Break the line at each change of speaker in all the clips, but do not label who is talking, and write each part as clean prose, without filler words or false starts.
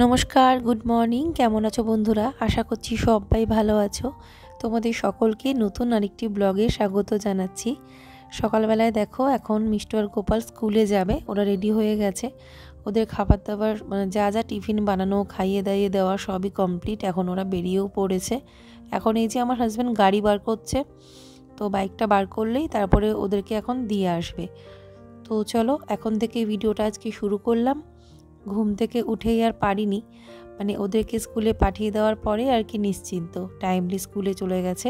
নমস্কার, good morning. কেমন আছো বন্ধুরা? আশা করছি সবাই ভালো আছো। তোমাদের সকলকে নতুন আরেকটি ব্লগে স্বাগত জানাচ্ছি। সকালবেলায় দেখো এখন মিষ্টু আর গোপাল স্কুলে যাবে, ওরা রেডি হয়ে গেছে। ওদের খাবার দাবার মানে যা যা টিফিন বানানো, খাইয়ে দাইয়ে দেওয়া সবই কমপ্লিট। এখন ওরা বেরিয়েও পড়েছে। এখন এই যে আমার হাজব্যান্ড গাড়ি বার করছে, তো বাইকটা বার করলেই তারপরে ওদেরকে এখন দিয়ে আসবে। তো চলো এখন থেকে ভিডিওটা আজকে শুরু করলাম। ঘুম থেকে উঠেই আর পারিনি, মানে ওদেরকে স্কুলে পাঠিয়ে দেওয়ার পরে আর কি নিশ্চিন্ত, টাইমলি স্কুলে চলে গেছে।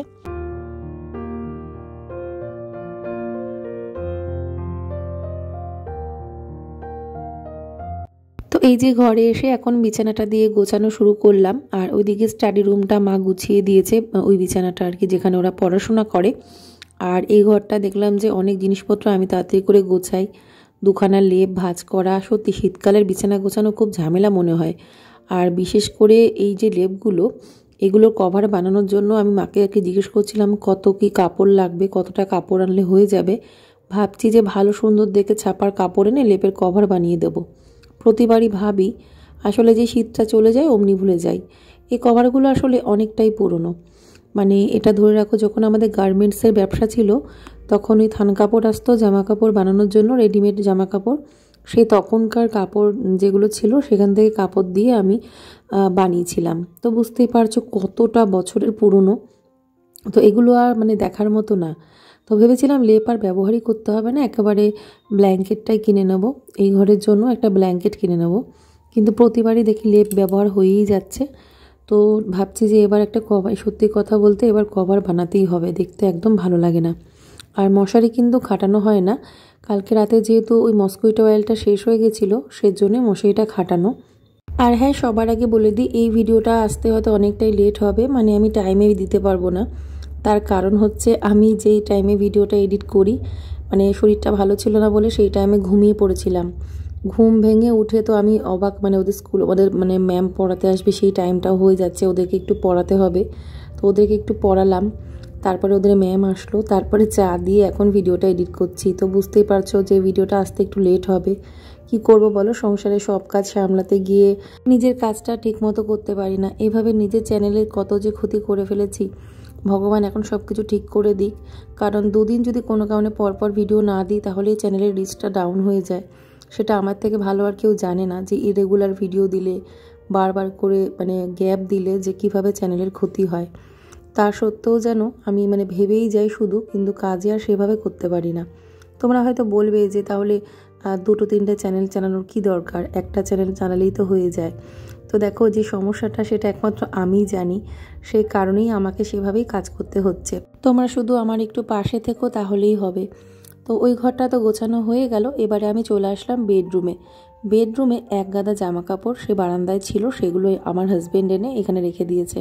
তো এই যে ঘরে এসে এখন বিছানাটা দিয়ে গোছানো শুরু করলাম, আর ওইদিকে স্টাডি রুমটা মা গুছিয়ে দিয়েছে, ওই বিছানাটা আর কি যেখানে ওরা পড়াশোনা করে। আর এই ঘরটা দেখলাম যে অনেক জিনিসপত্র আমি তাড়াতাড়ি করে গোছাই। দুখানা লেপ ভাঁজ করা, সত্যি শীতকালের বিছানা গোছানো খুব ঝামেলা মনে হয়। আর বিশেষ করে এই যে লেপগুলো, এগুলোর কভার বানানোর জন্য আমি মাকে আর কি জিজ্ঞেস করছিলাম কত কি কাপড় লাগবে, কতটা কাপড় আনলে হয়ে যাবে। ভাবছি যে ভালো সুন্দর দেখে ছাপার কাপড় এনে লেপের কভার বানিয়ে দেবো। প্রতিবারই ভাবি, আসলে যে শীতটা চলে যায় অমনি ভুলে যাই। এই কভারগুলো আসলে অনেকটাই পুরনো, মানে এটা ধরে রাখো যখন আমাদের গার্মেন্টসের ব্যবসা ছিল তখন ওই থান কাপড় আসতো জামা কাপড় বানানোর জন্য, রেডিমেড জামা কাপড়। সেই তখনকার কাপড় যেগুলো ছিল সেখান থেকে কাপড় দিয়ে আমি বানিয়েছিলাম। তো বুঝতেই পারছো কতটা বছরের পুরনো। তো এগুলো আর মানে দেখার মতো না। তো ভেবেছিলাম লেপ আর ব্যবহারই করতে হবে না, একেবারে ব্ল্যাঙ্কেটটাই কিনে নেব, এই ঘরের জন্য একটা ব্ল্যাঙ্কেট কিনে নেব। কিন্তু প্রতিবারই দেখি লেপ ব্যবহার হয়েই যাচ্ছে। তো ভাবছি যে এবার একটা কভার, সত্যি কথা বলতে এবার কভার বানাতেই হবে, দেখতে একদম ভালো লাগে না। আর মশারি কিন্তু খাটানো হয় না। কালকে রাতে যেহেতু ওই মসকুইটো অয়েলটা শেষ হয়ে গেছিলো, সেজন্য মশারিটা খাটানো। আর হ্যাঁ, সবার আগে বলে দিই এই ভিডিওটা আসতে হয়তো অনেকটাই লেট হবে, মানে আমি টাইমে দিতে পারবো না। তার কারণ হচ্ছে আমি যেই টাইমে ভিডিওটা এডিট করি, মানে শরীরটা ভালো ছিল না বলে সেই টাইমে ঘুমিয়ে পড়েছিলাম। ঘুম ভেঙে উঠে তো আমি অবাক, মানে ওদের স্কুল, ওদের মানে ম্যাম পড়াতে আসবে, সেই টাইমটাও হয়ে যাচ্ছে, ওদেরকে একটু পড়াতে হবে। তো ওদেরকে একটু পড়ালাম, তারপরে ওদের ম্যাম আসলো, তারপরে চা দিয়ে এখন ভিডিওটা এডিট করছি। তো বুঝতেই পারছো যে ভিডিওটা আসতে একটু লেট হবে। কি করব বলো, সংসারে সব কাজ সামলাতে গিয়ে নিজের কাজটা ঠিকমতো করতে পারি না। এভাবে নিজের চ্যানেলের কত যে ক্ষতি করে ফেলেছি। ভগবান এখন সব কিছু ঠিক করে দিক, কারণ দুদিন যদি কোনো কারণে পরপর ভিডিও না দিই তাহলে এই চ্যানেলের রিচটা ডাউন হয়ে যায়। সেটা আমার থেকে ভালো আর কেউ জানে না যে ইরেগুলার ভিডিও দিলে, বারবার করে মানে গ্যাপ দিলে যে কিভাবে চ্যানেলের ক্ষতি হয়। তা সত্ত্বেও যেন আমি মানে ভেবেই যাই শুধু, কিন্তু কাজে আর সেভাবে করতে পারি না। তোমরা হয়তো বলবে যে তাহলে দুটো তিনটে চ্যানেল চালানোর কি দরকার, একটা চ্যানেল চালালেই তো হয়ে যায়। তো দেখো যে সমস্যাটা সেটা একমাত্র আমিই জানি, সেই কারণেই আমাকে সেভাবেই কাজ করতে হচ্ছে। তোমরা শুধু আমার একটু পাশে থেকো তাহলেই হবে। তো ওই ঘরটা তো গোছানো হয়ে গেল, এবারে আমি চলে আসলাম বেডরুমে। বেডরুমে এক গাদা জামা কাপড় সে বারান্দায় ছিল, সেগুলো আমার হাজব্যান্ড এনে এখানে রেখে দিয়েছে।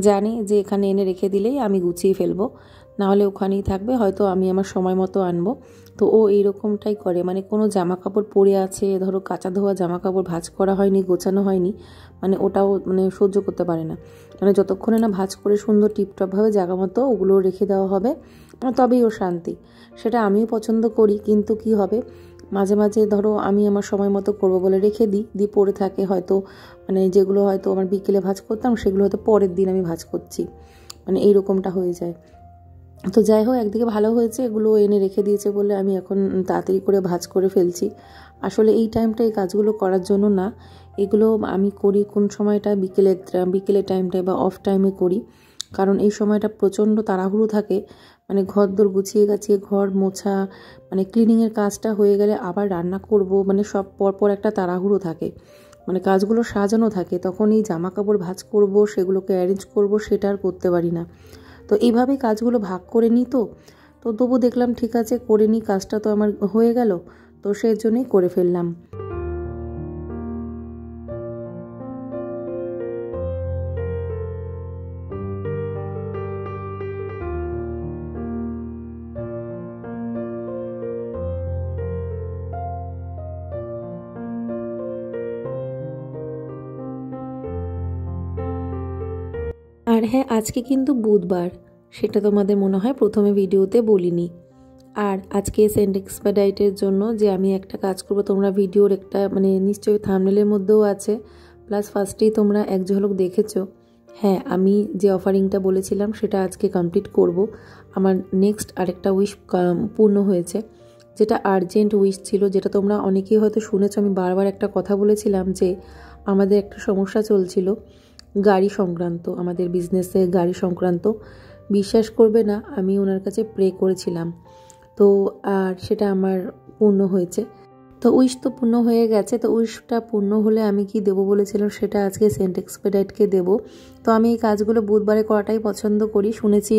জানি যে এখানে এনে রেখে দিলেই আমি গুছিয়ে ফেলবো, নাহলে ওখানেই থাকবে, হয়তো আমি আমার সময় মতো আনবো। তো ও এইরকমটাই করে, মানে কোনো জামা কাপড় পরে আছে, ধরো কাঁচা ধোয়া জামা কাপড় ভাঁজ করা হয়নি, গোছানো হয়নি, মানে ওটাও মানে সহ্য করতে পারে না। মানে যতক্ষণে না ভাঁজ করে সুন্দর টিপটপভাবে জায়গা মতো ওগুলো রেখে দেওয়া হবে, তবেই ও শান্তি। সেটা আমিও পছন্দ করি, কিন্তু কি হবে, মাঝে মাঝে ধরো আমি আমার সময় মতো করবো বলে রেখে দিই পড়ে থাকে, হয়তো মানে যেগুলো হয়তো আমার বিকেলে ভাঁজ করতাম সেগুলো হয়তো পরের দিন আমি ভাঁজ করছি, মানে এইরকমটা হয়ে যায়। তো যাই হোক, একদিকে ভালো হয়েছে এগুলো এনে রেখে দিয়েছে বলে আমি এখন তাড়াতাড়ি করে ভাঁজ করে ফেলছি। আসলে এই টাইমটা এই কাজগুলো করার জন্য না, এগুলো আমি করি কোন সময়টা, বিকেলের টাইমটায় বা অফ টাইমে করি, কারণ এই সময়টা প্রচণ্ড তাড়াহুড়ো থাকে। মানে ঘর দোর গুছিয়ে গাছিয়ে ঘর মোছা, মানে ক্লিনিংয়ের কাজটা হয়ে গেলে আবার রান্না করব, মানে সব পরপর একটা তাড়াহুড়ো থাকে, মানে কাজগুলো সাজানো থাকে, তখন এই জামা কাপড় ভাঁজ করব, সেগুলোকে অ্যারেঞ্জ করব, সেটা আর করতে পারি না। তো এইভাবেই কাজগুলো ভাগ করে নিই। তো তবু দেখলাম ঠিক আছে করে নিই, কাজটা তো আমার হয়ে গেল, তো সেই জন্যই করে ফেললাম। আর হ্যাঁ, আজকে কিন্তু বুধবার, সেটা তোমাদের মনে হয় প্রথমে ভিডিওতে বলিনি। আর আজকে সেন্ট এক্সপেডিটের জন্য যে আমি একটা কাজ করব, তোমরা ভিডিওর একটা মানে নিশ্চয়ই থাম্বনেলের মধ্যেও আছে, প্লাস ফার্স্টেই তোমরা এক ঝলক দেখেছো। হ্যাঁ, আমি যে অফারিংটা বলেছিলাম সেটা আজকে কমপ্লিট করব। আমার নেক্সট আরেকটা উইশ পূর্ণ হয়েছে, যেটা আর্জেন্ট উইশ ছিল, যেটা তোমরা অনেকেই হয়তো শুনেছো। আমি বারবার একটা কথা বলেছিলাম যে আমাদের একটা সমস্যা চলছিল গাড়ি সংক্রান্ত, আমাদের বিজনেসে গাড়ি সংক্রান্ত। বিশ্বাস করবে না, আমি ওনার কাছে প্রে করেছিলাম, তো আর সেটা আমার পূর্ণ হয়েছে। তো উইশ তো পূর্ণ হয়ে গেছে। তো উইশটা পূর্ণ হলে আমি কি দেবো বলেছিলাম, সেটা আজকে সেন্ট এক্সপেডাইটকে দেব। তো আমি এই কাজগুলো বুধবারে করাটাই পছন্দ করি। শুনেছি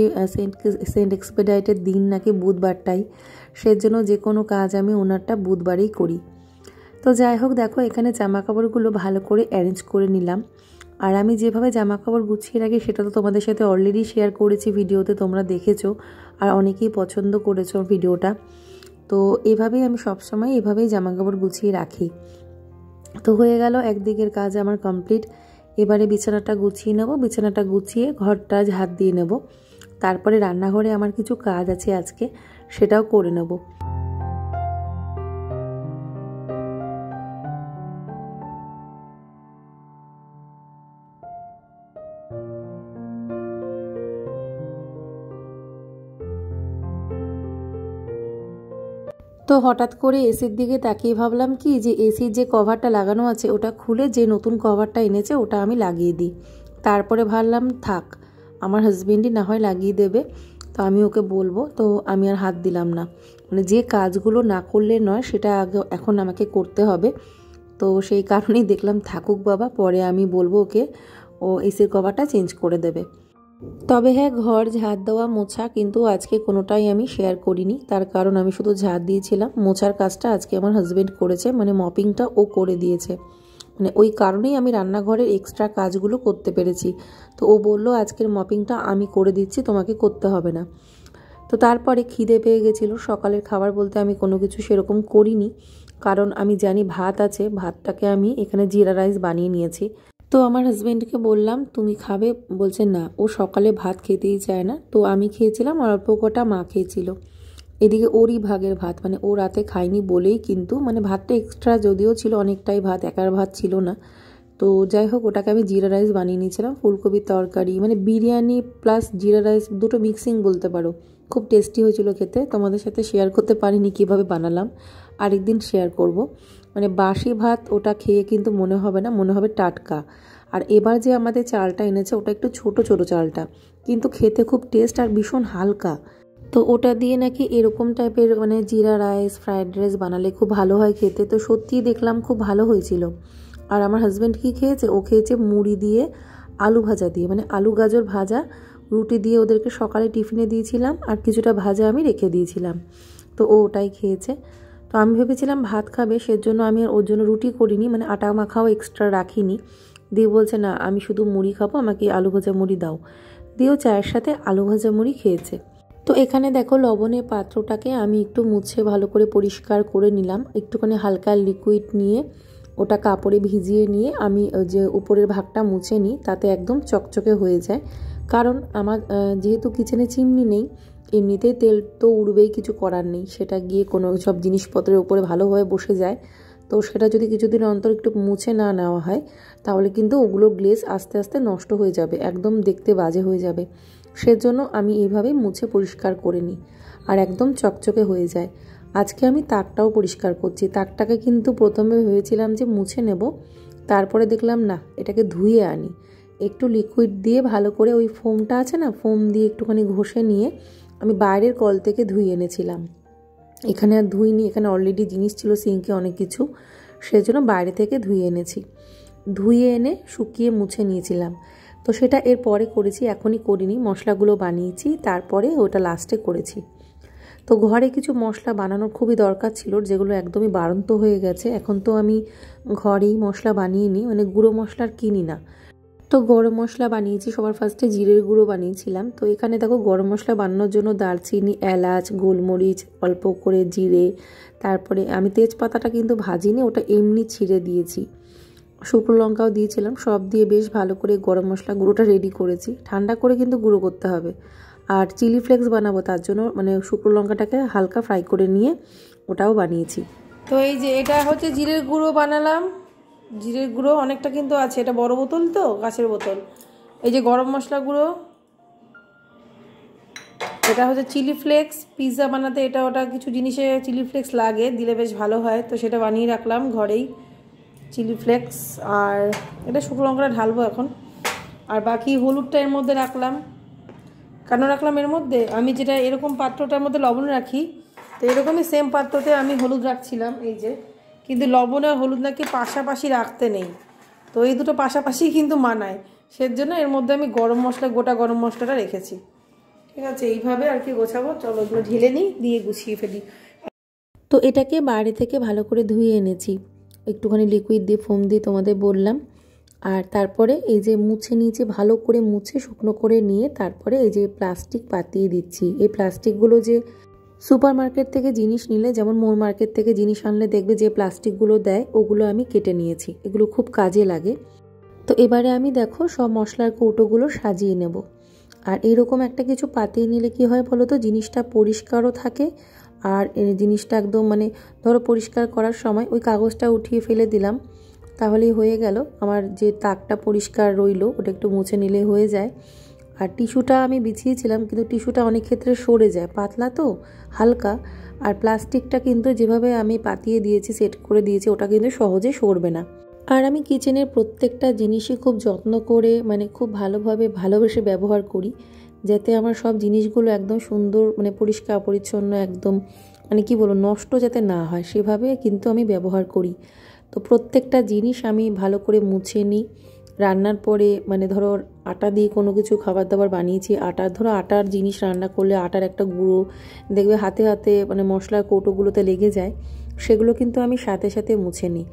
সেন্ট এক্সপেডাইটের দিন নাকি বুধবারটাই, সেজন্য যে কোনো কাজ আমি ওনারটা বুধবারেই করি। তো যাই হোক, দেখো এখানে জামা কাপড়গুলো ভালো করে অ্যারেঞ্জ করে নিলাম। আর আমি যেভাবে জামা কাপড় গুছিয়ে রাখি সেটা তো তোমাদের সাথে অলরেডি শেয়ার করেছি ভিডিওতে, তোমরা দেখেছো আর অনেকেই পছন্দ করেছো ভিডিওটা। তো এভাবেই আমি সবসময় এভাবেই জামা কাপড় গুছিয়ে রাখি। তো হয়ে গেল একদিকের কাজ আমার কমপ্লিট। এবারে বিছানাটা গুছিয়ে নেব, বিছানাটা গুছিয়ে ঘরটা ঝাড় দিয়ে নেব। তারপরে রান্নাঘরে আমার কিছু কাজ আছে আজকে, সেটাও করে নেব। তো হঠাৎ করে এসির দিকে তাকিয়ে ভাবলাম কি যে এসির যে কভারটা লাগানো আছে ওটা খুলে যে নতুন কভারটা এনেছে ওটা আমি লাগিয়ে দিই। তারপরে ভাবলাম থাক, আমার হাজবেন্ডই না হয় লাগিয়ে দেবে, তো আমি ওকে বলবো। তো আমি আর হাত দিলাম না, মানে যে কাজগুলো না করলে নয় সেটা আগে এখন আমাকে করতে হবে। তো সেই কারণেই দেখলাম থাকুক বাবা, পরে আমি বলবো ওকে, ও এসির কভারটা চেঞ্জ করে দেবে। তবে হ্যাঁ, ঘর ঝাড় দেওয়া মোছা কিন্তু আজকে কোনোটাই আমি শেয়ার করিনি, তার কারণ আমি শুধু ঝাড় দিয়েছিলাম। মোছার কাজটা আজকে আমার হাজবেন্ড করেছে, মানে মপিংটা ও করে দিয়েছে। মানে ওই কারণেই আমি রান্নাঘরের এক্সট্রা কাজগুলো করতে পেরেছি। তো ও বলল আজকের মপিংটা আমি করে দিচ্ছি, তোমাকে করতে হবে না। তো তারপরে খিদে পেয়ে গেছিলো। সকালের খাবার বলতে আমি কোনো কিছু সেরকম করিনি, কারণ আমি জানি ভাত আছে, ভাতটাকে আমি এখানে জিরা রাইস বানিয়ে নিয়েছি। তো আমার হাজব্যান্ডকে বললাম তুমি খাবে, বলছে না, ও সকালে ভাত খেতেই চায় না। তো আমি খেয়েছিলাম, আর অল্প কটা মা খেয়েছিল। এদিকে ওরই ভাগের ভাত, মানে ও রাতে খায়নি বলেই কিন্তু, মানে ভাতটা এক্সট্রা যদিও ছিল, অনেকটাই ভাত, একার ভাত ছিল না। তো যাই হোক, ওটাকে আমি জিরা রাইস বানিয়ে নিয়েছিলাম, ফুলকপির তরকারি, মানে বিরিয়ানি প্লাস জিরা রাইস, দুটো মিক্সিং বলতে পারো। খুব টেস্টি হয়েছিল খেতে। তোমাদের সাথে শেয়ার করতে পারিনি কীভাবে বানালাম, আরেকদিন শেয়ার করব। মানে বাসি ভাত ওটা খেয়ে কিন্তু মনে হবে না, মনে হবে টাটকা। আর এবার যে আমাদের চালটা এনেছে ওটা একটু ছোট ছোট চালটা, কিন্তু খেতে খুব টেস্ট আর ভীষণ হালকা। তো ওটা দিয়ে নাকি এরকম টাইপের মানে জিরা রাইস, ফ্রায়েড রাইস বানালে খুব ভালো হয় খেতে। তো সত্যিই দেখলাম খুব ভালো হয়েছিল। আর আমার হাজব্যান্ড কি খেয়েছে, ও খেয়েছে মুড়ি দিয়ে, আলু ভাজা দিয়ে, মানে আলু গাজর ভাজা রুটি দিয়ে ওদেরকে সকালে টিফিনে দিয়েছিলাম, আর কিছুটা ভাজা আমি রেখে দিয়েছিলাম। তো ও ওটাই খেয়েছে। তো আমি ভেবেছিলাম ভাত খাবে, সেজন্য আমি আর ওর জন্য রুটি করিনি, মানে আটা মাখাও এক্সট্রা রাখিনি। দিয়ে বলছে না, আমি শুধু মুড়ি খাবো, আমাকে আলু ভাজা মুড়ি দাও। দিয়েও চায়ের সাথে আলু ভাজা মুড়ি খেয়েছে। তো এখানে দেখো লবণের পাত্রটাকে আমি একটু মুছে ভালো করে পরিষ্কার করে নিলাম। একটুখানি হালকা লিকুইড নিয়ে ওটা কাপড়ে ভিজিয়ে নিয়ে আমি যে উপরের ভাগটা মুছে নিই, তাতে একদম চকচকে হয়ে যায়। কারণ আমার যেহেতু কিচেনে চিমনি নেই, এমনিতেই তেল তো উড়বেই, কিছু করার নেই, সেটা গিয়ে কোনো সব জিনিসপত্রের উপরে ভালোভাবে বসে যায়। তো সেটা যদি কিছুদিন অন্তর একটু মুছে না নেওয়া হয়, তাহলে কিন্তু ওগুলো গ্লেজ আস্তে আস্তে নষ্ট হয়ে যাবে, একদম দেখতে বাজে হয়ে যাবে। সেজন্য আমি এইভাবেই মুছে পরিষ্কার করে নিই, আর একদম চকচকে হয়ে যায়। আজকে আমি তাকটাও পরিষ্কার করছি। তাকটাকে কিন্তু প্রথমে ভেবেছিলাম যে মুছে নেব, তারপরে দেখলাম না, এটাকে ধুয়ে আনি। একটু লিকুইড দিয়ে ভালো করে ওই ফোমটা আছে না, ফোম দিয়ে একটুখানি ঘষে নিয়ে আমি বাইরের কল থেকে ধুয়ে এনেছিলাম। এখানে আর ধুইনি, এখানে অলরেডি জিনিস ছিল সিঙ্কে অনেক কিছু, সেজন্য বাইরে থেকে ধুয়ে এনেছি। ধুয়ে এনে শুকিয়ে মুছে নিয়েছিলাম। তো সেটা এর পরে করেছি, এখনই করিনি। মশলাগুলো বানিয়েছি, তারপরে ওটা লাস্টে করেছি। তো ঘরে কিছু মশলা বানানোর খুবই দরকার ছিল, যেগুলো একদমই বাড়ন্ত হয়ে গেছে। এখন তো আমি ঘরেই মশলা বানিয়ে নিই, মানে গুঁড়ো মশলার কিনি না। তো গরম মশলা বানিয়েছি, সবার ফার্স্টে জিরের গুঁড়ো বানিয়েছিলাম। তো এখানে দেখো গরম মশলা বানানোর জন্য দারচিনি, এলাচ, গোলমরিচ, অল্প করে জিরে, তারপরে আমি তেজপাতাটা কিন্তু ভাজিনি, ওটা এমনি ছিঁড়ে দিয়েছি। শুকনো লঙ্কাও দিয়েছিলাম, সব দিয়ে বেশ ভালো করে গরম মশলা গুঁড়োটা রেডি করেছি। ঠান্ডা করে কিন্তু গুঁড়ো করতে হবে। আর চিলি ফ্লেক্স বানাবো, তার জন্য মানে শুকনো লঙ্কাটাকে হালকা ফ্রাই করে নিয়ে ওটাও বানিয়েছি। তো এই যে এটা হচ্ছে জিরের গুঁড়ো বানালাম,
জিরের গুঁড়ো অনেকটা কিন্তু আছে, এটা বড় বোতল তো, কাঁচের বোতল। এই যে গরম মশলা গুঁড়ো, এটা হচ্ছে চিলি ফ্লেক্স, পিৎজা বানাতে এটা ওটা কিছু জিনিসে চিলি ফ্লেক্স লাগে, দিলে বেশ ভালো হয়, তো সেটা বানিয়ে রাখলাম ঘরেই চিলি ফ্লেক্স। আর এটা শুকনো লঙ্কাটা ঢালবো এখন। আর বাকি হলুদটা এর মধ্যে রাখলাম। কেন রাখলাম এর মধ্যে, আমি যেটা এরকম পাত্রটার মধ্যে লবণ রাখি, তো এরকমই সেম পাত্রতে আমি হলুদ রাখছিলাম এই যে, কিন্তু লবণ আর হলুদ নাকি পাশাপাশি রাখতে নেই, তো এই দুটো পাশাপাশি কিন্তু মানায়, সেজন্য এর মধ্যে আমি গরম মশলা, গোটা গরম মশলাটা রেখেছি। ঠিক আছে, এইভাবে আর কি গোছাবো। চলো এগুলো ঢেলে নিই, দিয়ে গুছিয়ে ফেলি।
তো এটাকে বাইরে থেকে ভালো করে ধুয়ে এনেছি, একটুখানি লিকুইড দিয়ে ফোম দিয়ে তোমাদের বললাম। আর তারপরে এই যে মুছে নিয়েছি, ভালো করে মুছে শুকনো করে নিয়ে তারপরে এই যে প্লাস্টিক পাতিয়ে দিচ্ছি। এই প্লাস্টিকগুলো যে সুপার মার্কেট থেকে জিনিস নিলে, যেমন মোর মার্কেট থেকে জিনিস আনলে দেখবে যে প্লাস্টিকগুলো দেয়, ওগুলো আমি কেটে নিয়েছি, এগুলো খুব কাজে লাগে। তো এবারে আমি দেখো সব মশলার কৌটোগুলো সাজিয়ে নেব। আর এইরকম একটা কিছু পাতিয়ে নিলে কি হয় বলো তো, জিনিসটা পরিষ্কারও থাকে। আর জিনিসটা একদম মানে ধরো পরিষ্কার করার সময় ওই কাগজটা উঠিয়ে ফেলে দিলাম, তাহলেই হয়ে গেল। আমার যে তাকটা পরিষ্কার রইলো ওটা একটু মুছে নিলে হয়ে যায়। আর টিস্যুটা আমি বিছিয়েছিলাম, কিন্তু টিস্যুটা অনেক ক্ষেত্রে সরে যায়, পাতলা তো হালকা। আর প্লাস্টিকটা কিন্তু যেভাবে আমি পাতিয়ে দিয়েছি, সেট করে দিয়েছি, ওটা কিন্তু সহজে সরবে না। আর আমি কিচেনের প্রত্যেকটা জিনিসই খুব যত্ন করে, মানে খুব ভালোভাবে ভালোবেসে ব্যবহার করি, যাতে আমার সব জিনিসগুলো একদম সুন্দর, মানে পরিষ্কার পরিচ্ছন্ন একদম, মানে কি বলবো, নষ্ট যাতে না হয় সেভাবে কিন্তু আমি ব্যবহার করি। তো প্রত্যেকটা জিনিস আমি ভালো করে মুছে নিই। রান্নার পরে মানে ধরো আটা দিয়ে কোনো কিছু খাবার দাবার বানিয়েছি, আটার জিনিস রান্না করলে আটার একটা গুঁড়ো দেখবে হাতে হাতে মানে মশলার কৌটোগুলোতে লেগে যায়, সেগুলো কিন্তু আমি সাথে সাথে মুছে নিই।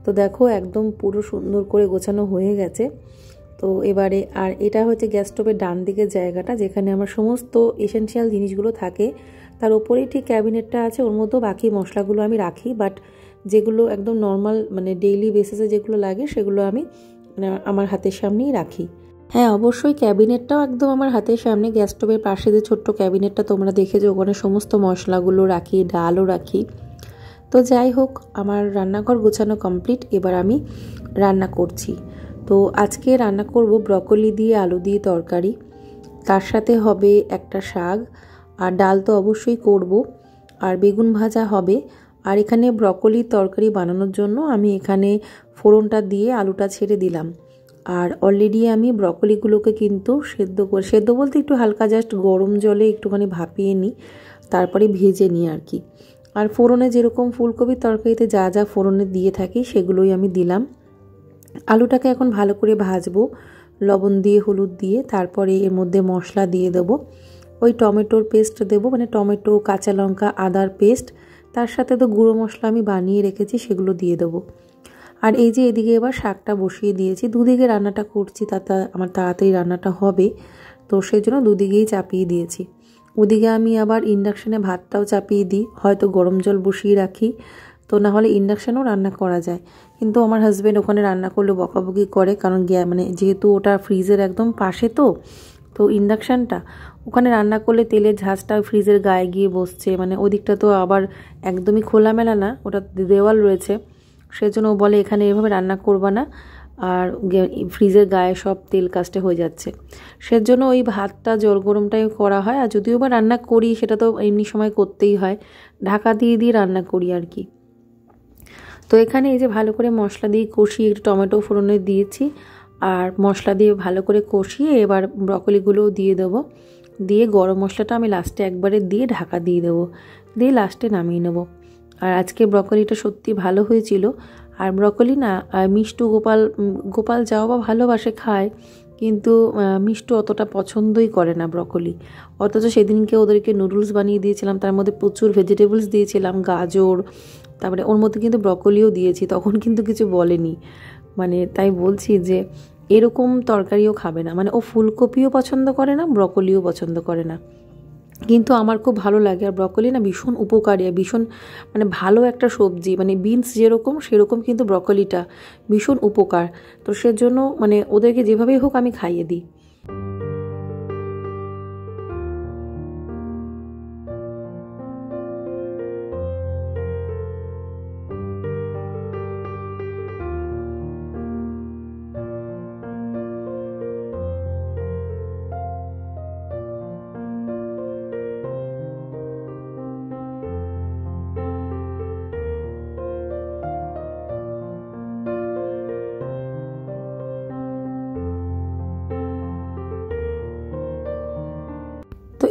তো দেখো একদম পুরো সুন্দর করে গোছানো হয়ে গেছে। তো এবারে, আর এটা হচ্ছে গ্যাস স্টোভের ডান দিকের জায়গাটা, যেখানে আমার সমস্ত এসেনশিয়াল জিনিসগুলো থাকে। তার ওপরেই ঠিক ক্যাবিনেটটা আছে, ওর মধ্যেও বাকি মশলাগুলো আমি রাখি, বাট যেগুলো একদম নর্মাল মানে ডেইলি বেসিসে যেগুলো লাগে সেগুলো আমি মানে আমার হাতের সামনেই রাখি। হ্যাঁ, অবশ্যই ক্যাবিনেটটাও একদম আমার হাতের সামনে, গ্যাস স্টোভের পাশে যে ছোট্ট ক্যাবিনেটটা তোমরা দেখেছো, ওখানে সমস্ত মশলাগুলো রাখি, ডালও রাখি। তো যাই হোক, আমার রান্নাঘর গোছানো কমপ্লিট, এবার আমি রান্না করছি। তো আজকে রান্না করব ব্রকলি দিয়ে আলু দিয়ে তরকারি, তার সাথে হবে একটা শাক, আর ডাল তো অবশ্যই করব, আর বেগুন ভাজা হবে। আর এখানে ব্রকলির তরকারি বানানোর জন্য আমি এখানে ফোড়নটা দিয়ে আলুটা ছেড়ে দিলাম। আর অলরেডি আমি ব্রকলিগুলোকে কিন্তু সেদ্ধ বলতে একটু হালকা জাস্ট গরম জলে একটুখানি ভাপিয়ে নিই, তারপরে ভেজে নিই আর কি। আর ফোড়নে যেরকম ফুলকপির তরকারিতে যা যা ফোড়নে দিয়ে থাকি সেগুলোই আমি দিলাম। আলুটাকে এখন ভালো করে ভাজবো লবণ দিয়ে, হলুদ দিয়ে, তারপরে এর মধ্যে মশলা দিয়ে দেবো। ওই টমেটোর পেস্ট দেবো, মানে টমেটো, কাঁচা লঙ্কা, আদার পেস্ট, তার সাথে তো গুঁড়ো মশলা আমি বানিয়ে রেখেছি সেগুলো দিয়ে দেবো। আর এই যে এদিকে এবার শাকটা বসিয়ে দিয়েছি, দুদিকে রান্নাটা করছি, তাতে আমার তাড়াতাড়ি রান্নাটা হবে, তো সেই জন্য দুদিকেই চাপিয়ে দিয়েছি। ওদিকে আমি আবার ইন্ডাকশানে ভাতটাও চাপিয়ে দিই, হয়তো গরম জল বসিয়ে রাখি, তো না হলে ইন্ডাকশানেও রান্না করা যায়। কিন্তু আমার হাজব্যান্ড ওখানে রান্না করলে বকাবকি করে, কারণ মানে যেহেতু ওটা ফ্রিজের একদম পাশে, তো ইন্ডাকশানটা ওখানে রান্না করলে তেলের ঝাঁজটা ফ্রিজের গায়ে গিয়ে বসছে, মানে ওদিকটা তো আবার একদমই খোলামেলা না, ওটা দেওয়াল রয়েছে, সেজন্য ও বলে এখানে এভাবে রান্না করবা না, আর ফ্রিজের গায়ে সব তেল কাস্টে হয়ে যাচ্ছে। সেজন্য ওই ভাতটা জল গরমটাই করা হয়, আর যদিও বা রান্না করি সেটা তো এমনি সময় করতেই হয়, ঢাকা দিয়ে দিয়ে রান্না করি আর কি। তো এখানে এই যে ভালো করে মশলা দিয়ে কষিয়ে একটু টমেটো ফোড়নে দিয়েছি, আর মশলা দিয়ে ভালো করে কষিয়ে এবার ব্রকলিগুলোও দিয়ে দেবো, দিয়ে গরম মশলাটা আমি লাস্টে একবারে দিয়ে ঢাকা দিয়ে দেবো, দিয়ে লাস্টে নামিয়ে নেব। আর আজকে ব্রকলিটা সত্যি ভালো হয়েছিল। আর ব্রকলি না মিষ্টু গোপাল যাও বা ভালোবাসে খায়, কিন্তু মিষ্টু অতটা পছন্দই করে না ব্রকলি। অথচ সেদিনকে ওদেরকে নুডলস বানিয়ে দিয়েছিলাম, তার মধ্যে প্রচুর ভেজিটেবলস দিয়েছিলাম, গাজর, তারপরে ওর মধ্যে কিন্তু ব্রকলিও দিয়েছি, তখন কিন্তু কিছু বলেনি। মানে তাই বলছি যে এরকম তরকারিও খাবে না, মানে ও ফুলকপিও পছন্দ করে না, ব্রকলিও পছন্দ করে না, কিন্তু আমার খুব ভালো লাগে। আর ব্রকলি না ভীষণ উপকারী, ভীষণ মানে ভালো একটা সবজি, মানে বিনস যেরকম সেরকম কিন্তু ব্রকলিটা ভীষণ উপকার। তো সেজন্য মানে ওদেরকে যেভাবেই হোক আমি খাইয়ে দিই।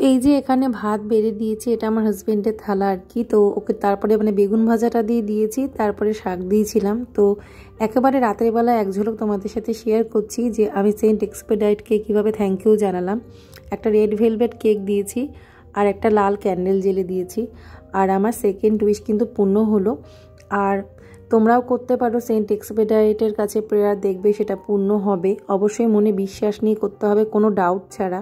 এই যে এখানে ভাত বেড়ে দিয়েছি, এটা আমার হাজবেন্ডের থালা আর কি। তো ওকে তারপরে মানে বেগুন ভাজাটা দিয়ে দিয়েছি, তারপরে শাক দিয়েছিলাম। তো একেবারে রাতের বেলা এক ঝলক তোমাদের সাথে শেয়ার করছি যে আমি সেন্ট এক্সপেডাইটকে কীভাবে থ্যাংক ইউ জানালাম। একটা রেড ভেলভেট কেক দিয়েছি আর একটা লাল ক্যান্ডেল জেলে দিয়েছি। আর আমার সেকেন্ড উইশ কিন্তু পূর্ণ হলো। আর তোমরাও করতে পারো, সেন্ট এক্সপেডাইটের কাছে প্রেয়ার, দেখবে সেটা পূর্ণ হবে। অবশ্যই মনে বিশ্বাস নিয়ে করতে হবে, কোনো ডাউট ছাড়া।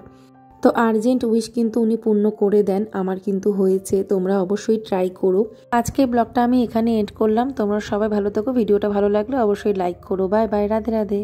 তো আর্জেন্ট উইশ কিন্তু উনি পূর্ণ করে দেন, আমার কিন্তু হয়েছে। তোমরা অবশ্যই ট্রাই করো। আজকে ব্লগটা আমি এখানে এন্ড করলাম। তোমরা সবাই ভালো থাকো। ভিডিওটা ভালো লাগলে অবশ্যই লাইক করো। Bye bye, Radhe Radhe.